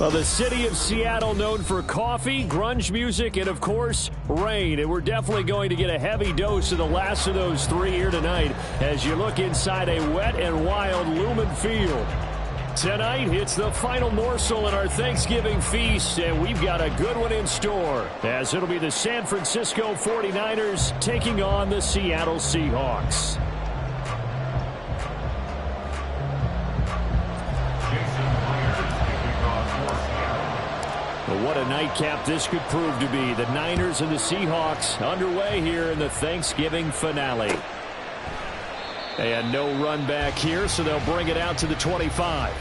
Well, the city of Seattle known for coffee, grunge music, and, of course, rain. And we're definitely going to get a heavy dose of the last of those three here tonight as you look inside a wet and wild Lumen Field. Tonight, it's the final morsel in our Thanksgiving feast, and we've got a good one in store, as it'll be the San Francisco 49ers taking on the Seattle Seahawks. What a nightcap this could prove to be. The Niners and the Seahawks underway here in the Thanksgiving finale. And no run back here, so they'll bring it out to the 25.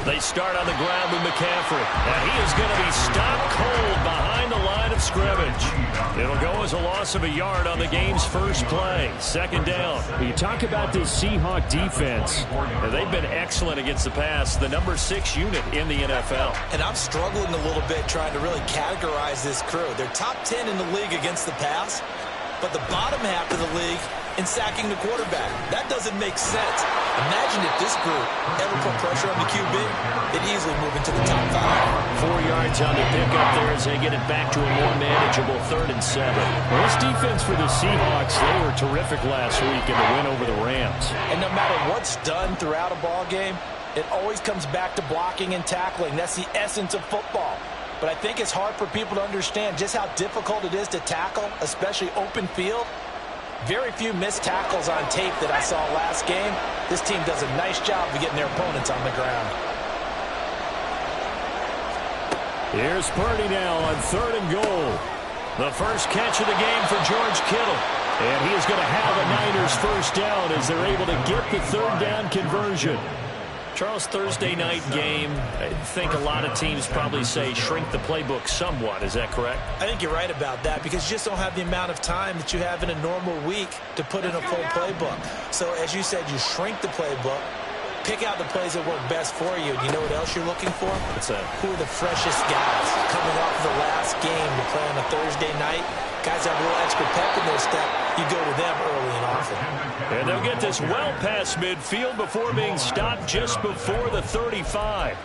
They start on the ground with McCaffrey. And he is going to be stopped cold behind the line of scrimmage. It'll go as a loss of a yard on the game's first play. Second down. You talk about this Seahawk defense. They've been excellent against the pass. The number 6 unit in the NFL. And I'm struggling a little bit trying to really categorize this crew. They're top 10 in the league against the pass, but the bottom half of the league in sacking the quarterback. That doesn't make sense. Imagine if this group ever put pressure on the QB, they'd easily move into the top 5. 4 yards on the pickup there as they get it back to a more manageable 3rd and 7. Well, this defense for the Seahawks, they were terrific last week in the win over the Rams. And no matter what's done throughout a ball game, it always comes back to blocking and tackling. That's the essence of football. But I think it's hard for people to understand just how difficult it is to tackle, especially open field. Very few missed tackles on tape that I saw last game. This team does a nice job of getting their opponents on the ground. Here's Purdy now on 3rd and goal. The first catch of the game for George Kittle. And he is going to have a Niners first down as they're able to get the 3rd down conversion. Charles, Thursday night game, I think a lot of teams probably say shrink the playbook somewhat. Is that correct? I think you're right about that because you just don't have the amount of time that you have in a normal week to put in a full playbook. So, as you said, you shrink the playbook, pick out the plays that work best for you. You know what else you're looking for? What's that? Who are the freshest guys coming off of the last game to play on a Thursday night? Guys have a little extra pep in their step. You go to them early and often. And they'll get this well past midfield before being stopped just before the 35.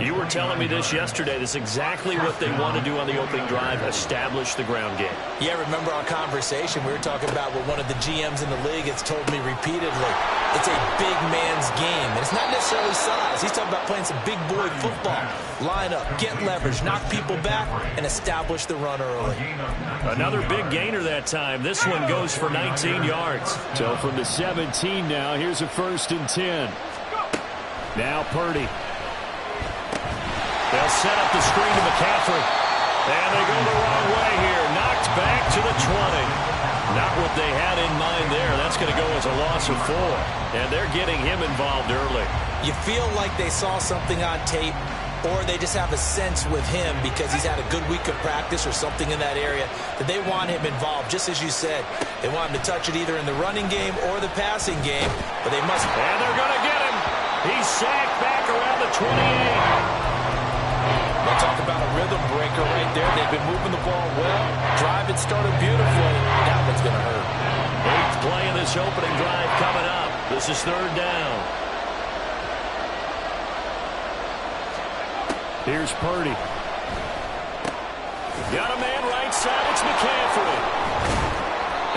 You were telling me this yesterday. This is exactly what they want to do on the opening drive, establish the ground game. Yeah, remember our conversation? We were talking about what one of the GMs in the league has told me repeatedly. It's a big man's game. And it's not necessarily size. He's talking about playing some big boy football. Line up, get leverage, knock people back, and establish the run early. Another big gainer that time. This one goes for 19 yards. So from the 17 now, here's a 1st and 10. Now Purdy. They'll set up the screen to McCaffrey. And they go the wrong way here. Knocked back to the 20. Not what they had in mind there. That's going to go as a loss of 4. And they're getting him involved early. You feel like they saw something on tape, or they just have a sense with him because he's had a good week of practice or something in that area that they want him involved, just as you said. They want him to touch it either in the running game or the passing game, but they must. And they're going to get him. He's sacked back around the 28. We'll talk about a rhythm breaker right there. They've been moving the ball well. Drive it started beautifully. That one's going to hurt. 8th play in this opening drive coming up. This is 3rd down. Here's Purdy. Got a man right side. It's McCaffrey.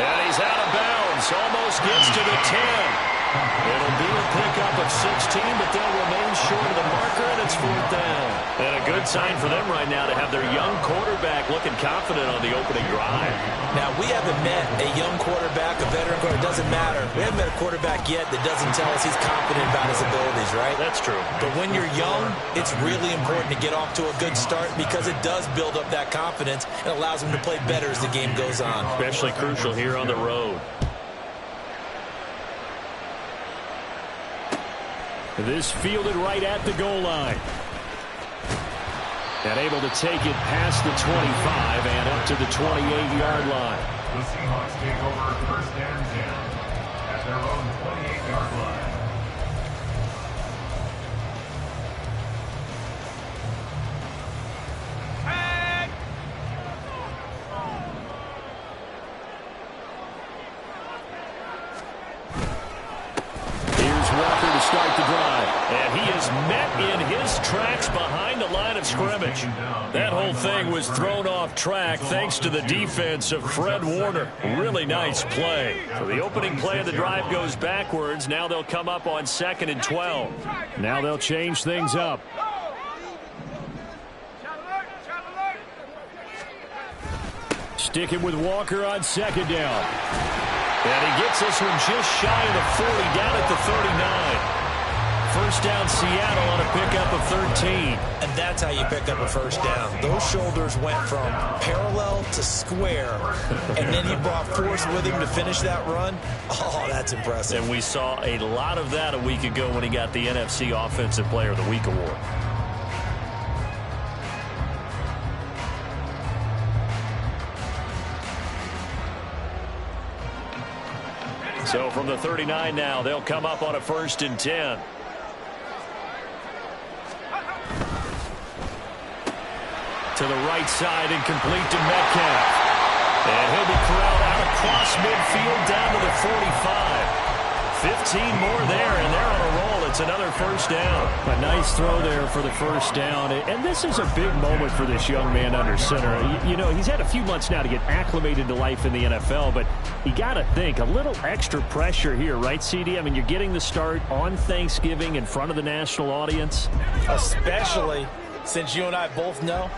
And he's out of bounds. Almost gets to the 10. It'll be a pickup of 16, but they'll remain short of the marker, and it's 4th down. And a good sign for them right now to have their young quarterback looking confident on the opening drive. Now, we haven't met a young quarterback, a veteran quarterback. It doesn't matter. We haven't met a quarterback yet that doesn't tell us he's confident about his abilities, right? That's true. But when you're young, it's really important to get off to a good start because it does build up that confidence and allows him to play better as the game goes on. Especially crucial here on the road. This fielded right at the goal line. And able to take it past the 25 and up to the 28-yard line. The Seahawks take over 1st and 10 at their own 28-yard line. start the drive. And he is met in his tracks behind the line of scrimmage. That whole thing was thrown off track thanks to the defense of Fred Warner. Really nice play. So the opening play of the drive goes backwards. Now they'll come up on 2nd and 12. Now they'll change things up. Sticking with Walker on 2nd down. And he gets this one just shy of the 40, down at the 39. First down, Seattle on a pickup of 13. And that's how you pick up a first down. Those shoulders went from parallel to square, and then he brought force with him to finish that run. Oh, that's impressive. And we saw a lot of that a week ago when he got the NFC Offensive Player of the Week award. So from the 39 now, they'll come up on a 1st and 10. To the right side and complete to Metcalf. And he'll be corralled out across midfield down to the 45. 15 more there, and they're on a roll. It's another first down. A nice throw there for the first down. And this is a big moment for this young man under center. You know, he's had a few months now to get acclimated to life in the NFL, but you got to think a little extra pressure here, right, CD? I mean, you're getting the start on Thanksgiving in front of the national audience. Especially since you and I both know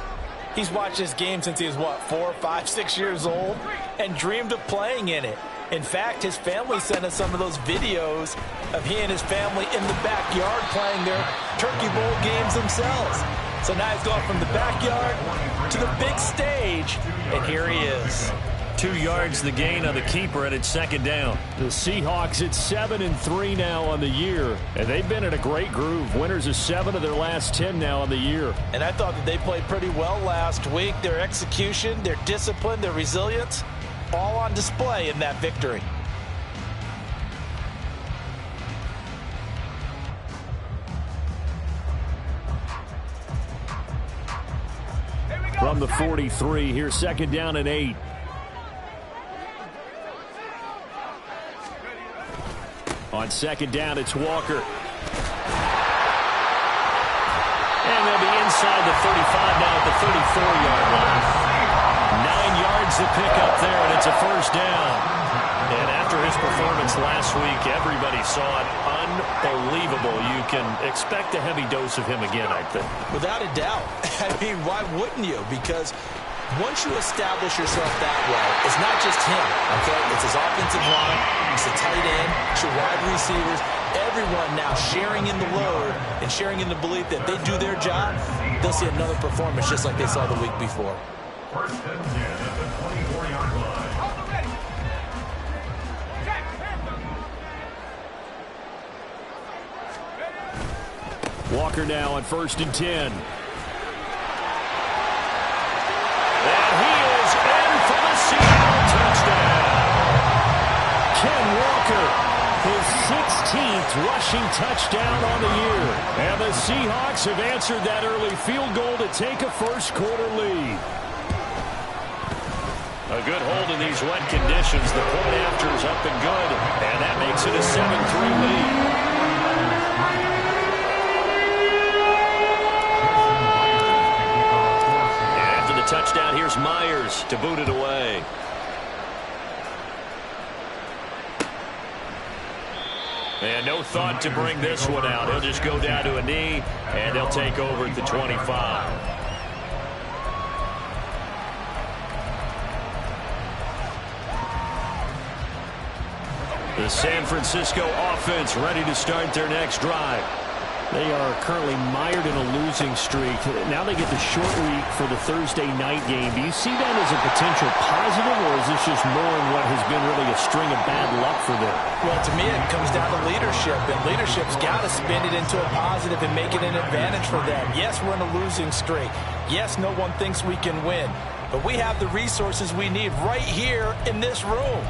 he's watched this game since he was, what, 4, 5, 6 years old and dreamed of playing in it. In fact, his family sent us some of those videos of he and his family in the backyard playing their Turkey Bowl games themselves. So now he's gone from the backyard to the big stage, and here he is. 2 yards the gain on the keeper, and it's 2nd down. The Seahawks at 7-3 now on the year, and they've been in a great groove. Winners of 7 of their last 10 now on the year. And I thought that they played pretty well last week. Their execution, their discipline, their resilience, all on display in that victory. From the 43, here's 2nd down and 8. On 2nd down, it's Walker. And they'll be inside the 35 now at the 34-yard line. 9 yards to pick up there, and it's a first down. And after his performance last week, everybody saw it. Unbelievable. You can expect a heavy dose of him again, I think. Without a doubt. I mean, why wouldn't you? Because once you establish yourself that way, it's not just him, okay? It's his offensive line, it's the tight end, it's your wide receivers, everyone now sharing in the load and sharing in the belief that they do their job, they'll see another performance just like they saw the week before. 1st and 10 at the 24-yard line. Walker now on 1st and 10. And he is in for the Seattle touchdown. Ken Walker, his 16th rushing touchdown on the year. And the Seahawks have answered that early field goal to take a first-quarter lead. A good hold in these wet conditions. The point after is up and good. And that makes it a 7-3 lead. Touchdown, here's Myers to boot it away. And no thought to bring this one out. He'll just go down to a knee, and they'll take over at the 25. The San Francisco offense ready to start their next drive. They are currently mired in a losing streak. Now they get the short week for the Thursday night game. Do you see that as a potential positive, or is this just more in what has been really a string of bad luck for them? Well, to me, it comes down to leadership, and leadership's got to spin it into a positive and make it an advantage for them. Yes, we're in a losing streak. Yes, no one thinks we can win, but we have the resources we need right here in this room.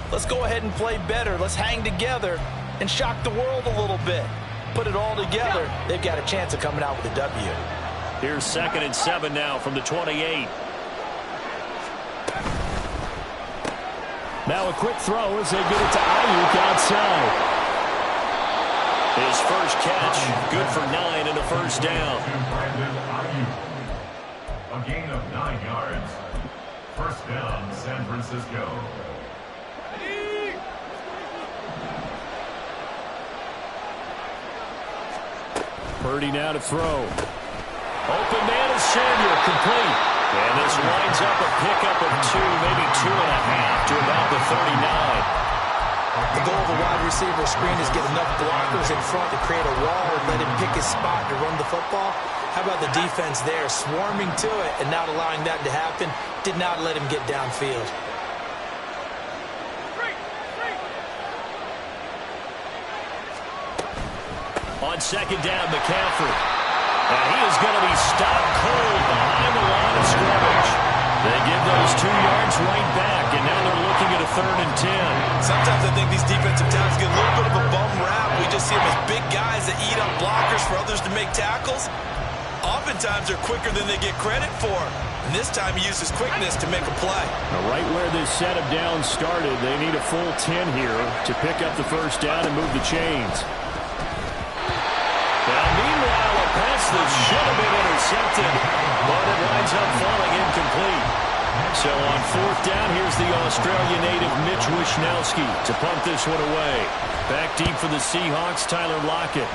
Let's go ahead and play better. Let's hang together and shock the world a little bit. Put it all together, they've got a chance of coming out with a W. Here's 2nd and 7 now from the 28. Now a quick throw as they get it to Ayuk outside. His first catch, good for 9 and a first down. A gain of 9 yards. First down, San Francisco. Purdy now to throw. Open man is Samuel, complete. And this winds up a pickup of 2, maybe 2.5 to about the 39. The goal of a wide receiver screen is get enough blockers in front to create a wall and let him pick his spot to run the football. How about the defense there, swarming to it and not allowing that to happen? Did not let him get downfield. On second down, McCaffrey. And he is going to be stopped cold behind the line of scrimmage. They give those 2 yards right back, and now they're looking at a 3rd and 10. Sometimes I think these defensive tackles get a little bit of a bum rap. We just see them as big guys that eat up blockers for others to make tackles. Oftentimes they're quicker than they get credit for. And this time he uses quickness to make a play. Now, right where this set of downs started, they need a full 10 here to pick up the first down and move the chains. Now, meanwhile, a pass that should have been intercepted, but it winds up falling incomplete. So on 4th down, here's the Australian native Mitch Wishnowsky to punt this one away. Back deep for the Seahawks, Tyler Lockett.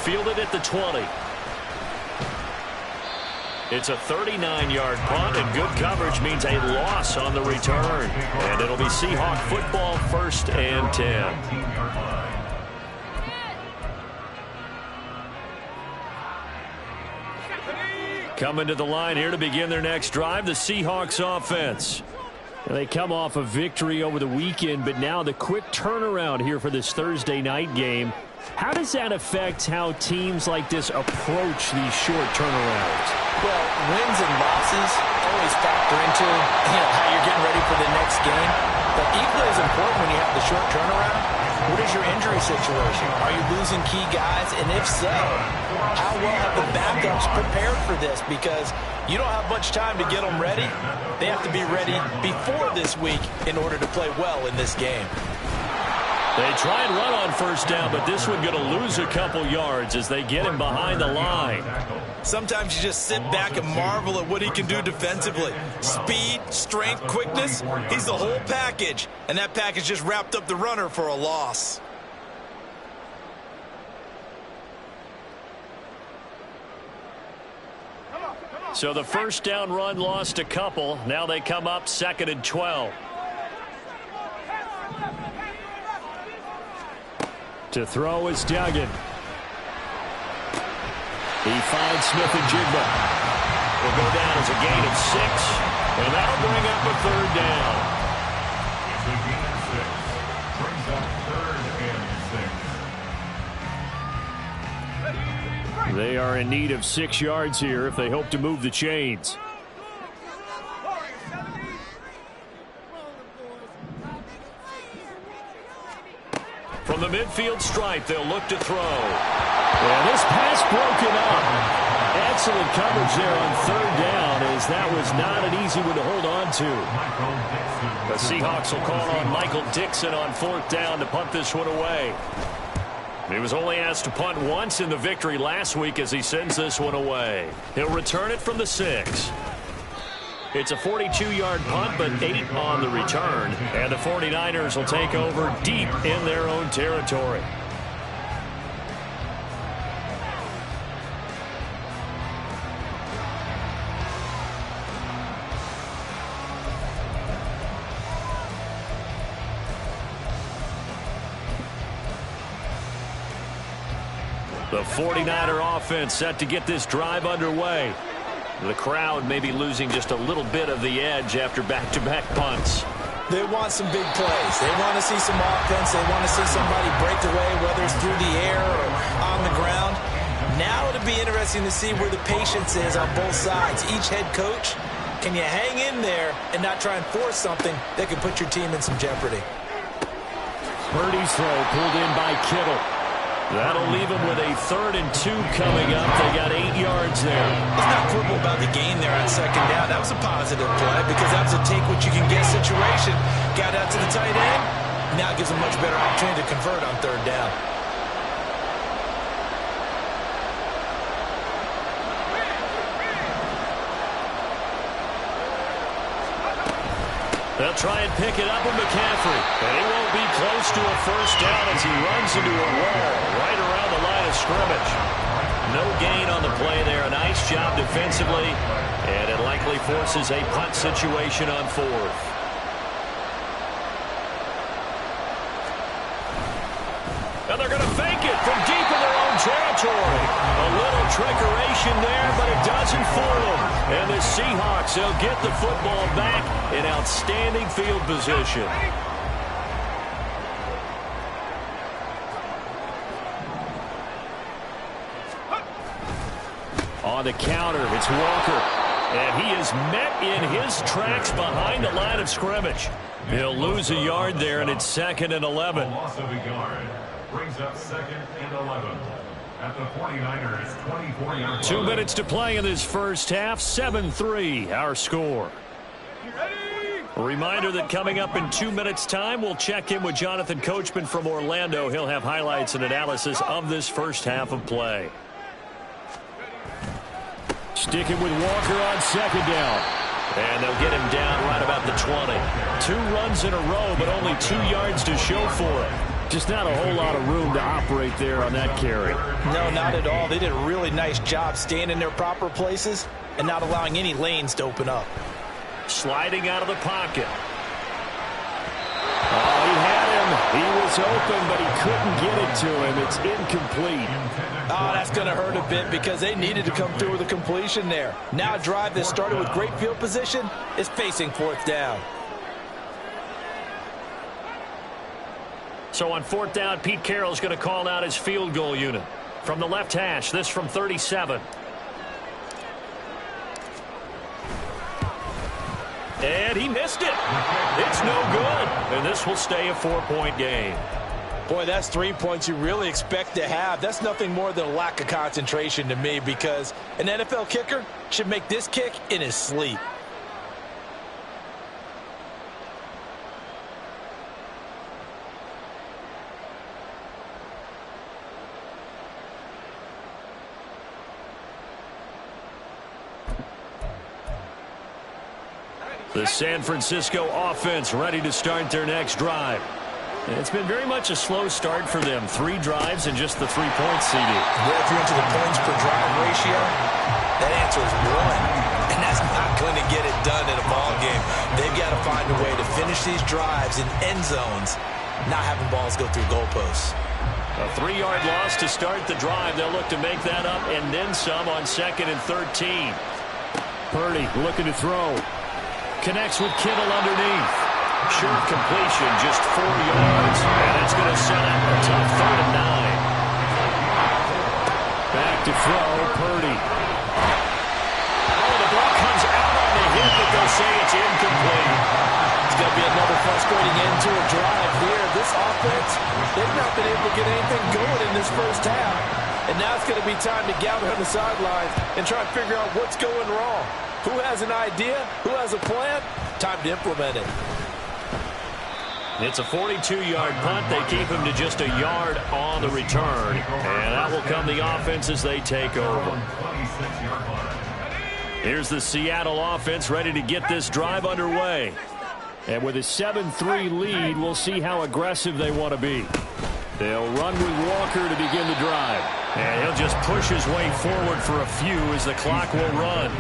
Fielded at the 20. It's a 39-yard punt, and good coverage means a loss on the return. And it'll be Seahawk football, 1st and 10. Coming to the line here to begin their next drive, the Seahawks offense. They come off a victory over the weekend, but now the quick turnaround here for this Thursday night game. How does that affect how teams like this approach these short turnarounds? Well, wins and losses always factor into how you're getting ready for the next game. But equally as important when you have the short turnaround, what is your injury situation? Are you losing key guys? And if so, how well have the backups prepared for this? Because you don't have much time to get them ready. They have to be ready before this week in order to play well in this game. They try and run on first down, but this one going to lose a couple yards as they get him behind the line. Sometimes you just sit back and marvel at what he can do defensively. Speed, strength, quickness, he's the whole package. And that package just wrapped up the runner for a loss. So the first down run lost a couple. Now they come up 2nd and 12. To throw is Duggan. He finds Smith and Jigba. Will go down as a gain of 6, and that'll bring up a 3rd down. It's a gain of 6. Brings up 3rd and 6. They are in need of 6 yards here if they hope to move the chains. From the midfield stripe, they'll look to throw. And this pass broken up. Excellent coverage there on 3rd down, as that was not an easy one to hold on to. The Seahawks will call on Michael Dixon on 4th down to punt this one away. He was only asked to punt once in the victory last week as he sends this one away. He'll return it from the 6. It's a 42-yard punt, but 8 on the return. And the 49ers will take over deep in their own territory. The 49er offense set to get this drive underway. The crowd may be losing just a little bit of the edge after back-to-back punts. They want some big plays. They want to see some offense. They want to see somebody break away, whether it's through the air or on the ground. Now it'll be interesting to see where the patience is on both sides. Each head coach, can you hang in there and not try and force something that could put your team in some jeopardy? Purdy's throw pulled in by Kittle. That'll leave them with a 3rd and 2 coming up. They got 8 yards there. Let's not quibble about the gain there on 2nd down. That was a positive play because that was a take what you can get situation. Got out to the tight end, Now it gives them much better opportunity to convert on third down. They'll try and pick it up with McCaffrey. And he won't be close to a first down as he runs into a wall right around the line of scrimmage. No gain on the play there. A nice job defensively. And it likely forces a punt situation on fourth. And they're going to fake it from deep in their own territory. A little trickeration there, but it doesn't fool them. And the Seahawks, they'll get the football back in outstanding field position. On the counter, it's Walker. And he is met in his tracks behind the line of scrimmage. He'll lose a yard there, and it's 2nd and 11. Loss of a yard. Brings up 2nd and 11. At the 49ers, 24-yard 2 minutes to play in this first half. 7-3, our score. A reminder that coming up in 2 minutes' time, we'll check in with Jonathan Coachman from Orlando. He'll have highlights and analysis of this first half of play. Sticking with Walker on second down. And they'll get him down right about the 20. 2 runs in a row, but only 2 yards to show for it. Just not a whole lot of room to operate there on that carry. No, not at all. They did a really nice job staying in their proper places and not allowing any lanes to open up. Sliding out of the pocket. Oh, he had him. He was open, but he couldn't get it to him. It's incomplete. Oh, that's going to hurt a bit because they needed to come through with a completion there. Now a drive that started with great field position is facing fourth down. So on fourth down, Pete Carroll's going to call out his field goal unit. From the left hash, this from 37. And he missed it. It's no good. And this will stay a 4-point game. Boy, that's 3 points you really expect to have. That's nothing more than a lack of concentration to me because an NFL kicker should make this kick in his sleep. The San Francisco offense ready to start their next drive. It's been very much a slow start for them. 3 drives and just the 3-point CD. Well, if you're into the points per drive ratio, that answer is 1. And that's not going to get it done in a ball game. They've got to find a way to finish these drives in end zones, not having balls go through goalposts. A 3-yard loss to start the drive. They'll look to make that up and then some on 2nd and 13. Purdy looking to throw. Connects with Kittle underneath. Short completion, just 4 yards. And it's going to set up a tough 3rd and 9. Back to throw, Purdy. Oh, the ball comes out on the hit, but they'll say it's incomplete. It's going to be another frustrating end to a drive here. This offense, they've not been able to get anything going in this first half. And now it's going to be time to gather on the sidelines and try to figure out what's going wrong. Who has an idea? Who has a plan? Time to implement it. It's a 42-yard punt. They keep him to just a yard on the return. And that will come the offense as they take over. Here's the Seattle offense ready to get this drive underway. And with a 7-3 lead, we'll see how aggressive they want to be. They'll run with Walker to begin the drive. And he'll just push his way forward for a few as the clock will run.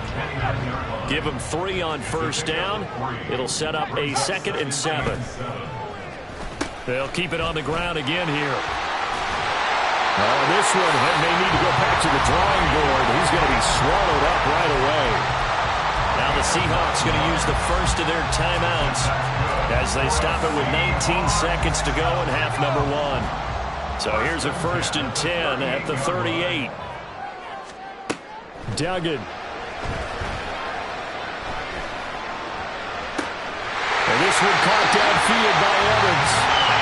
Give him 3 on first down. It'll set up a 2nd and 7. They'll keep it on the ground again here. Oh, this one may need to go back to the drawing board. He's going to be swallowed up right away. Now the Seahawks going to use the first of their timeouts as they stop it with 19 seconds to go in half number 1. So here's a 1st and 10 at the 38. Duggan. And this one caught downfield by Evans.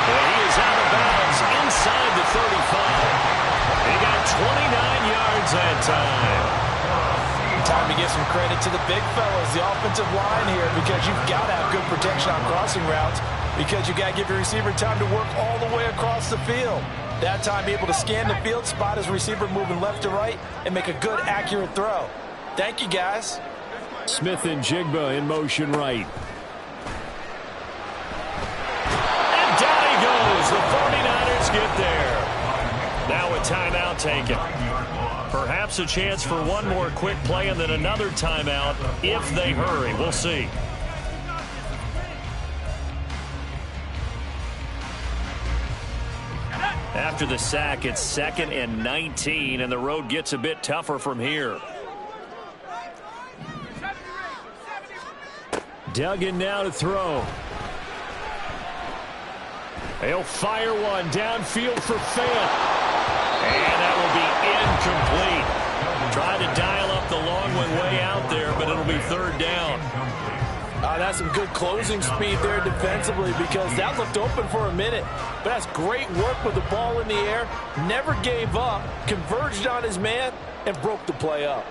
And he is out of bounds inside the 35. He got 29 yards that time. Time to give some credit to the big fellas, the offensive line here, because you've got to have good protection on crossing routes, because you got to give your receiver time to work all the way across the field. That time, be able to scan the field, spot his receiver moving left to right, and make a good, accurate throw. Thank you, guys. Smith and Jigba in motion right. And down he goes. The 49ers get there. Now a timeout taken. Perhaps a chance for one more quick play and then another timeout if they hurry. We'll see. After the sack, it's 2nd and 19, and the road gets a bit tougher from here. Duggan now to throw. He'll fire one downfield for Fant. And that will be incomplete. Tried to dial up the long one way out there, but it'll be 3rd down. That's some good closing speed there defensively, because that looked open for a minute. But that's great work with the ball in the air. Never gave up, converged on his man, and broke the play up.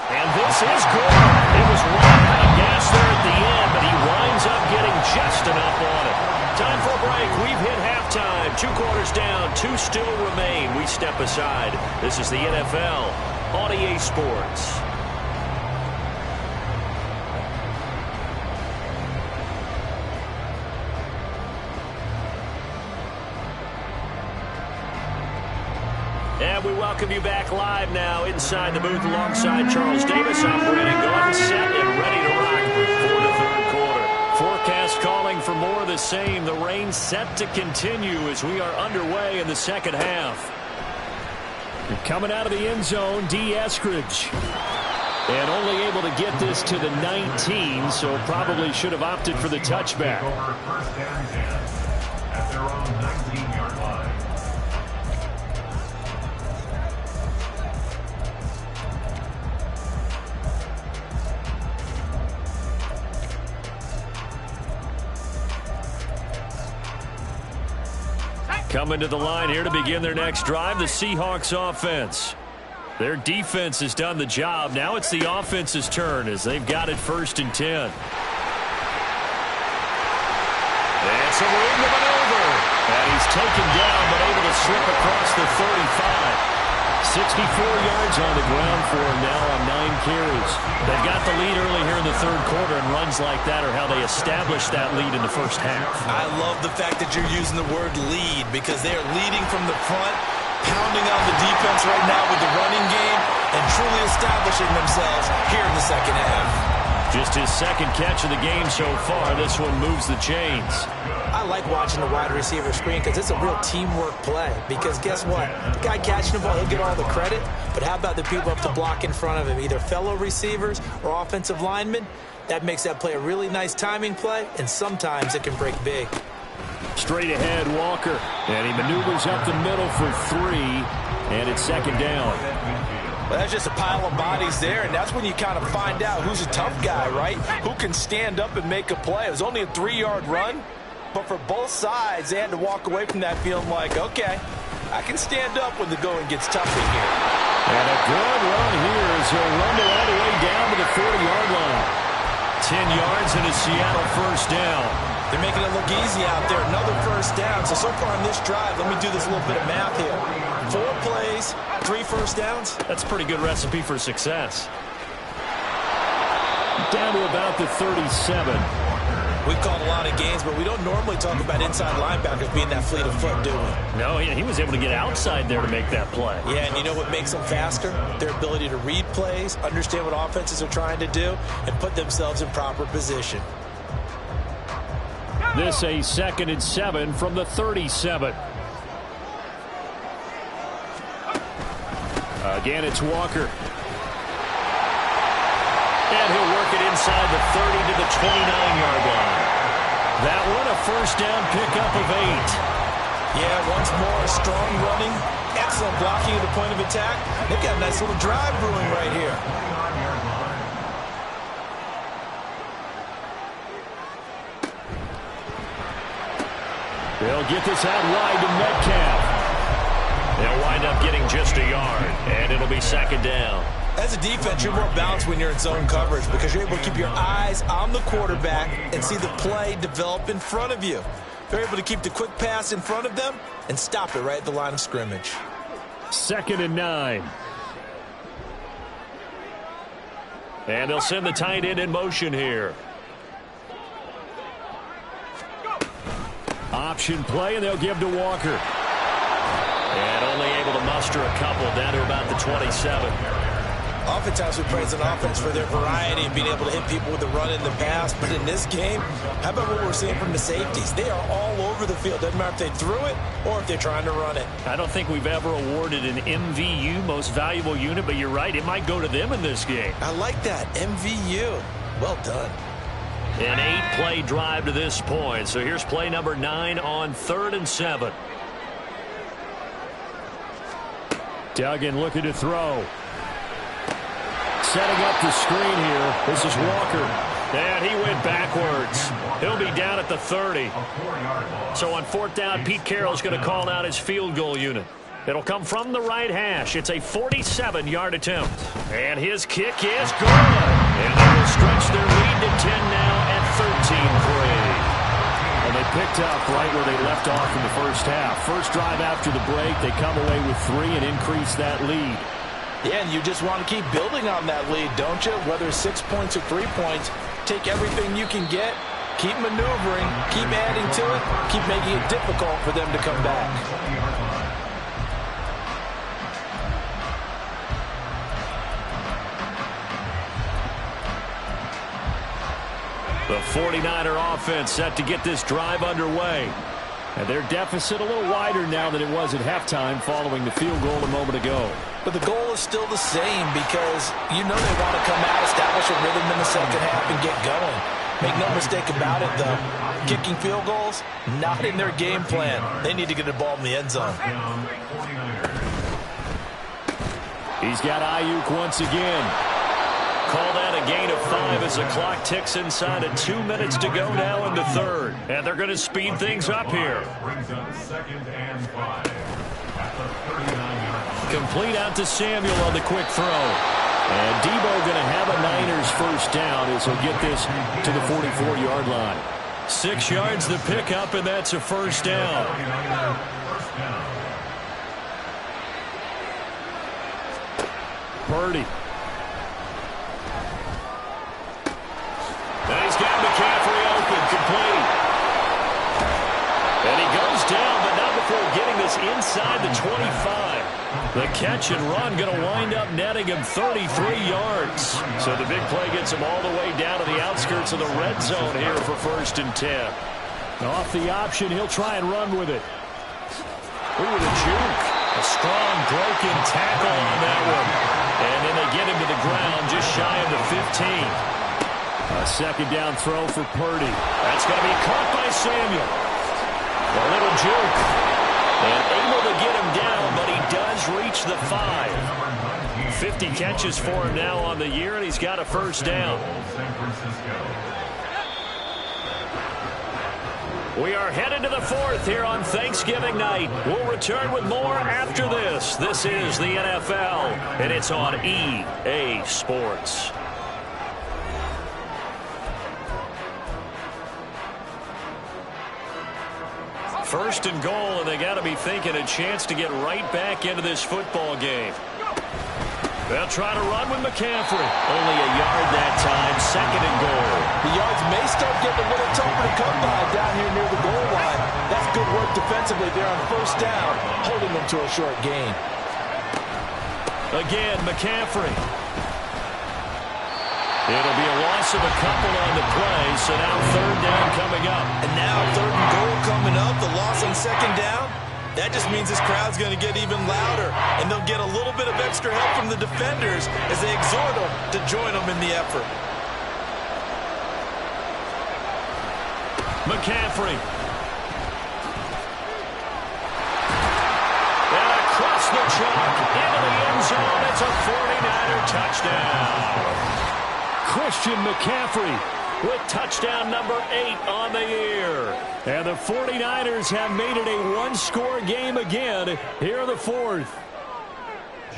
And this is good. It was right out of gas there at the end, but he winds up getting just enough on it. Time for a break. We've hit halftime. 2 quarters down. 2 still remain. We step aside. This is the NFL on EA Sports. And we welcome you back live now inside the booth alongside Charles Davis. I'm Brandon Gaudin, set and ready to rock for the 3rd quarter. Forecast calling for more of the same. The rain set to continue as we are underway in the 2nd half. Coming out of the end zone, D. Eskridge. And only able to get this to the 19, so probably should have opted for the touchback. First down 10 at their own 19-yard line. Coming to the line here to begin their next drive, the Seahawks offense. Their defense has done the job. Now it's the offense's turn as they've got it 1st and 10. And some room to maneuver. And he's taken down but able to slip across the 35. 64 yards on the ground for him now on 9 carries. They've got the lead early here in the 3rd quarter, and runs like that are how they established that lead in the 1st half. I love the fact that you're using the word lead, because they are leading from the front, pounding on the defense right now with the running game, and truly establishing themselves here in the 2nd half. Just his 2nd catch of the game so far. This one moves the chains. I like watching the wide receiver screen because it's a real teamwork play. Because guess what? The guy catching the ball, he'll get all the credit. But how about the people up to block in front of him, either fellow receivers or offensive linemen? That makes that play a really nice timing play, and sometimes it can break big. Straight ahead, Walker. And he maneuvers up the middle for 3, and it's 2nd down. Well, that's just a pile of bodies there, and that's when you kind of find out who's a tough guy, right? Who can stand up and make a play. It was only a 3-yard run, but for both sides, they had to walk away from that feeling like, okay, I can stand up when the going gets tough in here. And a good run here as he'll rumble all the way down to the 40-yard line. 10 yards and a Seattle 1st down. They're making it look easy out there. Another 1st down. So far on this drive, let me do this little bit of math here. 4 plays, 3 1st downs. That's a pretty good recipe for success. Down to about the 37. We've called a lot of games, but we don't normally talk about inside linebackers being that fleet of foot, do we? No, he was able to get outside there to make that play. Yeah, and you know what makes them faster? Their ability to read plays, understand what offenses are trying to do, and put themselves in proper position. This a 2nd and 7 from the 37. Again, it's Walker. And he'll work it inside the 30 to the 29-yard line. That one a 1st down pickup of 8. Yeah, once more, strong running, excellent blocking at the point of attack. They've got a nice little drive brewing right here. They'll get this out wide to Metcalf. They'll wind up getting just a yard, and it'll be second down. As a defense, you're more balanced when you're in zone coverage because you're able to keep your eyes on the quarterback and see the play develop in front of you. They're able to keep the quick pass in front of them and stop it right at the line of scrimmage. 2nd and 9. And they'll send the tight end in motion here. Option play, and they'll give to Walker. And only able to muster a couple down to about the 27. Oftentimes we praise an offense for their variety and being able to hit people with the run and the pass. But in this game, how about what we're seeing from the safeties? They are all over the field. Doesn't matter if they threw it or if they're trying to run it. I don't think we've ever awarded an MVU, most valuable unit, but you're right. It might go to them in this game. I like that. MVU. Well done. An 8-play drive to this point. So here's play number 9 on 3rd and 7. Duggan looking to throw. Setting up the screen here. This is Walker. And he went backwards. He'll be down at the 30. So on 4th down, Pete Carroll's going to call out his field goal unit. It'll come from the right hash. It's a 47-yard attempt. And his kick is good. And they will stretch their lead to 10 now at 13-3. And they picked up right where they left off in the first half. First drive after the break, they come away with 3 and increase that lead. Yeah, and you just want to keep building on that lead, don't you? Whether it's 6 points or 3 points, take everything you can get, keep maneuvering, keep adding to it, keep making it difficult for them to come back. The 49er offense set to get this drive underway. And their deficit a little wider now than it was at halftime following the field goal a moment ago. But the goal is still the same because you know they want to come out, establish a rhythm in the second half, and get going. Make no mistake about it, though. Kicking field goals, not in their game plan. They need to get the ball in the end zone. He's got Ayuk once again. Call that a gain of 5 as the clock ticks inside of 2 minutes to go now in the 3rd. And they're going to speed things up here. Complete out to Samuel on the quick throw. And Debo going to have a Niners first down as he'll get this to the 44-yard line. 6 yards to pick up, and that's a first down. Purdy. And he's got McCaffrey open, complete. And he goes down, but not before getting this inside the 25. The catch and run going to wind up netting him 33 yards. So the big play gets him all the way down to the outskirts of the red zone here for 1st and 10. Off the option, he'll try and run with it. Ooh, the juke. A strong broken tackle on that one. And then they get him to the ground just shy of the 15. A 2nd down throw for Purdy. That's going to be caught by Samuel. A little juke. And able to get him down, but he does reach the 5. 50 catches for him now on the year, and he's got a first down. We are headed to the 4th here on Thanksgiving night. We'll return with more after this. This is the NFL, and it's on EA Sports. First and goal, and they got to be thinking a chance to get right back into this football game. They'll try to run with McCaffrey. Only a yard that time, 2nd and goal. The yards may start getting a little tougher to come by down here near the goal line. That's good work defensively there on 1st down, holding them to a short gain. Again, McCaffrey. It'll be a loss of a couple on the play, so now 3rd down coming up. And now 3rd and goal coming up, the loss on 2nd down. That just means this crowd's going to get even louder, and they'll get a little bit of extra help from the defenders as they exhort them to join them in the effort. McCaffrey. And across the chalk into the end zone. It's a 49er touchdown. Christian McCaffrey with touchdown number 8 on the year. And the 49ers have made it a one-score game again here in the fourth.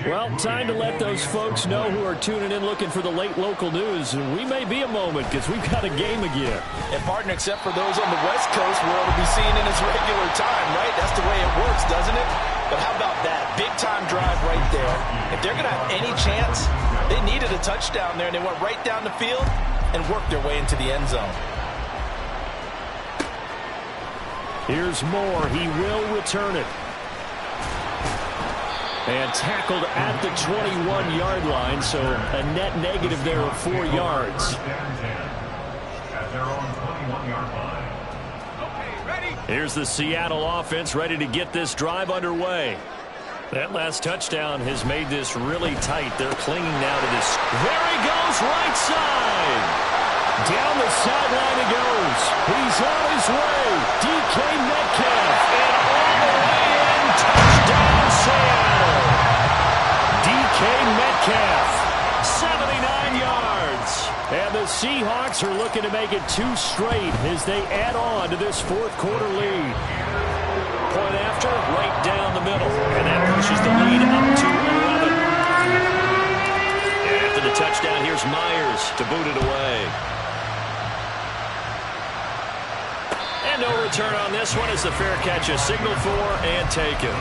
Well, time to let those folks know who are tuning in looking for the late local news. We may be a moment because we've got a game again. And, partner, except for those on the West Coast where it'll be seen in its regular time, right? That's the way it works, doesn't it? But how about that? Big-time drive right there. If they're going to have any chance, they needed a touchdown there, and they went right down the field and worked their way into the end zone. Here's Moore. He will return it. And tackled at the 21-yard line, so a net negative there of 4 yards. At their own 21-yard line. Okay, ready? Here's the Seattle offense ready to get this drive underway. That last touchdown has made this really tight. They're clinging now to this. There he goes, right side. Down the sideline he goes. He's on his way. DK Metcalf. And all the way in. Touchdown, Seattle. DK Metcalf. 79 yards. And the Seahawks are looking to make it 2 straight as they add on to this fourth quarter lead. Point after, right down the middle. And that pushes the lead up to 11. And after the touchdown, here's Myers to boot it away. And no return on this one as the fair catch is signaled for and taken.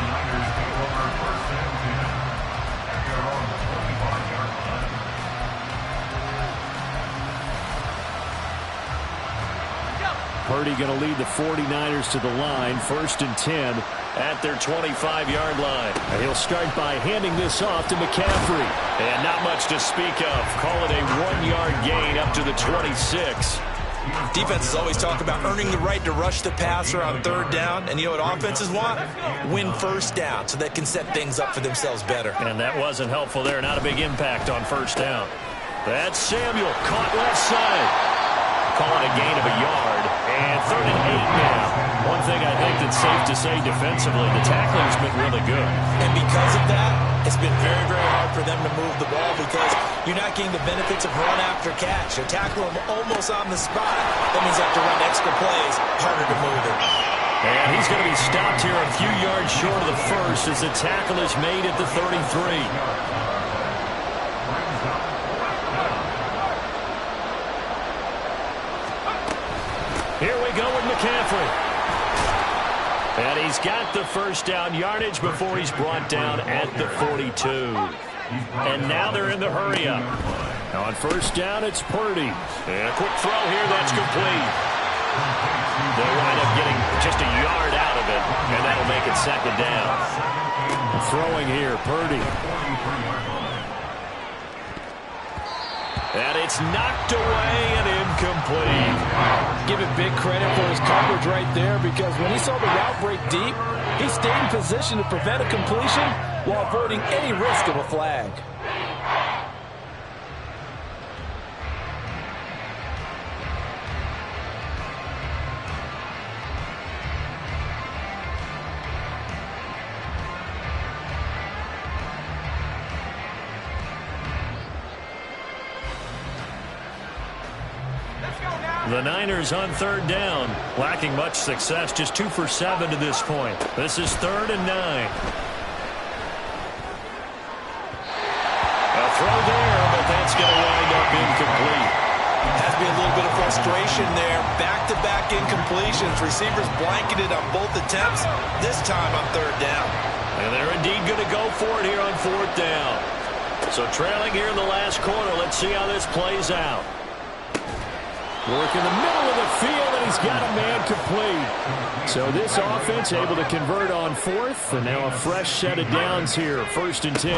Purdy going to lead the 49ers to the line, 1st and 10 at their 25-yard line. And he'll start by handing this off to McCaffrey. And not much to speak of. Call it a 1-yard gain up to the 26. Defenses always talk about earning the right to rush the passer on 3rd down. And you know what offenses want? Win 1st down so they can set things up for themselves better. And that wasn't helpful there. Not a big impact on 1st down. That's Samuel caught left side. Call it a gain of a yard. And 3rd and 8 now. One thing I think that's safe to say defensively, the tackling's been really good. And because of that, it's been very, very hard for them to move the ball because you're not getting the benefits of run after catch. You tackle them almost on the spot. That means you have to run extra plays, harder to move it. And he's going to be stopped here a few yards short of the first as the tackle is made at the 33. Here we go with McCaffrey. And he's got the 1st down yardage before he's brought down at the 42. And now they're in the hurry up. Now on 1st down, it's Purdy. And a quick throw here, that's complete. They'll wind up getting just a yard out of it, and that'll make it 2nd down. Throwing here, Purdy. And it's knocked away and incomplete. Give it big credit for his coverage right there because when he saw the route break deep, he stayed in position to prevent a completion while avoiding any risk of a flag. The Niners on 3rd down, lacking much success, just 2 for 7 to this point. This is 3rd and 9. A throw there, but that's going to wind up incomplete. Has to be a little bit of frustration there. Back-to-back incompletions. Receivers blanketed on both attempts, this time on 3rd down. And they're indeed going to go for it here on 4th down. So trailing here in the last quarter, let's see how this plays out. Work in the middle of the field, and he's got a man complete. So this offense able to convert on 4th, and now a fresh set of downs here, 1st and 10.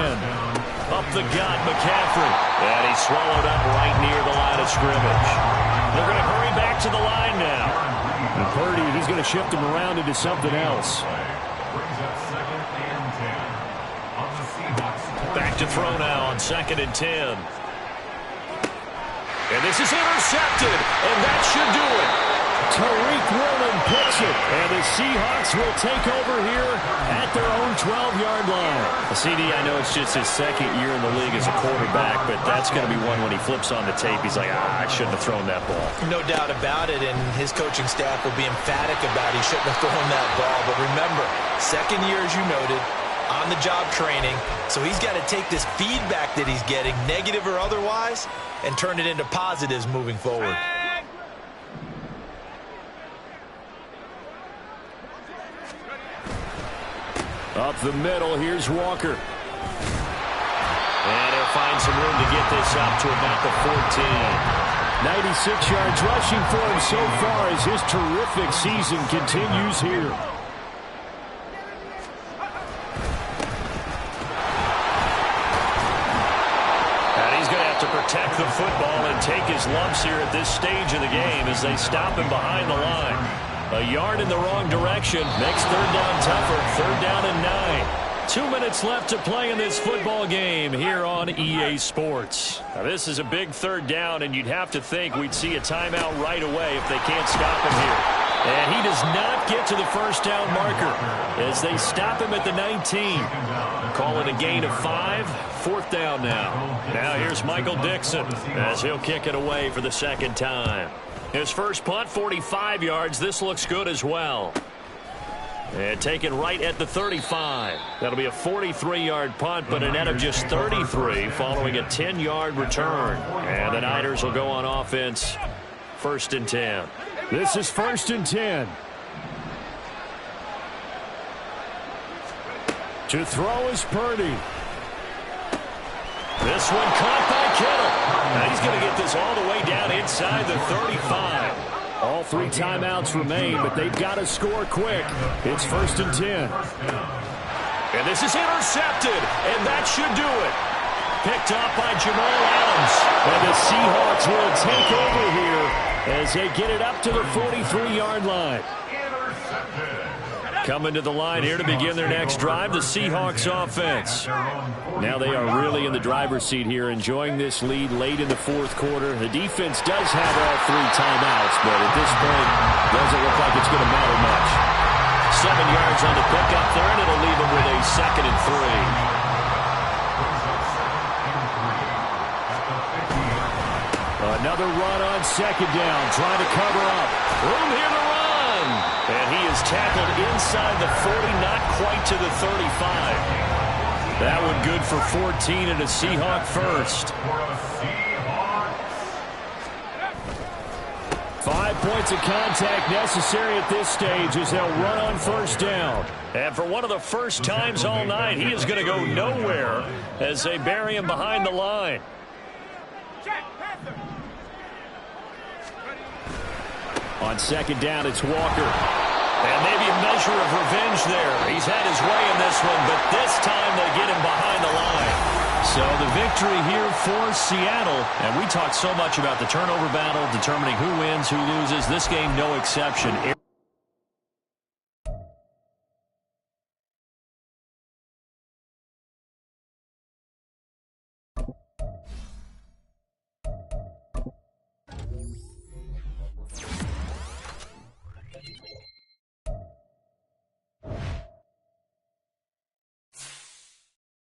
Up the gut, McCaffrey. And he's swallowed up right near the line of scrimmage. They're going to hurry back to the line now. And Purdy, he's going to shift him around into something else. Back to throw now on 2nd and 10. And this is intercepted, and that should do it. Tariq Woolen picks it, and the Seahawks will take over here at their own 12-yard line. CD, I know it's just his second year in the league as a quarterback, but that's going to be one when he flips on the tape, he's like, I shouldn't have thrown that ball. No doubt about it, and his coaching staff will be emphatic about he shouldn't have thrown that ball. But remember, second year, as you noted, on-the-job training, so he's got to take this feedback that he's getting, negative or otherwise, and turn it into positives moving forward. Up the middle, here's Walker. And he'll find some room to get this up to about the 14. 96 yards rushing for him so far as his terrific season continues here. And he's going to have to protect the football and take his lumps here at this stage of the game as they stop him behind the line. A yard in the wrong direction makes third down tougher. Third down and 9. 2 minutes left to play in this football game here on EA Sports. Now this is a big third down, and you'd have to think we'd see a timeout right away if they can't stop him here. And he does not get to the first down marker as they stop him at the 19. Call it a gain of 5. Fourth down now. Now here's Michael Dixon as he'll kick it away for the second time. His first punt, 45 yards. This looks good as well. And taken right at the 35. That'll be a 43-yard punt, but a net of just 33 following a 10-yard return. And the Niners will go on offense. First and 10. This is first and 10. To throw is Purdy. This one caught by Kittle. Now he's going to get this all the way down inside the 35. All 3 timeouts remain, but they've got to score quick. It's first and 10. And this is intercepted, and that should do it. Picked up by Jamal Adams. And the Seahawks will take over here as they get it up to the 43-yard line. Coming to the line here to begin their next drive, the Seahawks offense. Now they are really in the driver's seat here, enjoying this lead late in the fourth quarter. The defense does have all 3 timeouts, but at this point, doesn't look like it's going to matter much. 7 yards on the pickup there, and it'll leave them with a second and 3. Another run on second down, trying to cover up. Room here to run. And he is tackled inside the 40, not quite to the 35. That one good for 14 and a Seahawk first. 5 points of contact necessary at this stage as they'll run on first down. And for one of the first times all night, he is going to go nowhere as they bury him behind the line. On second down, it's Walker. And maybe a measure of revenge there. He's had his way in this one, but this time they get him behind the line. So the victory here for Seattle. And we talked so much about the turnover battle, determining who wins, who loses. This game, no exception.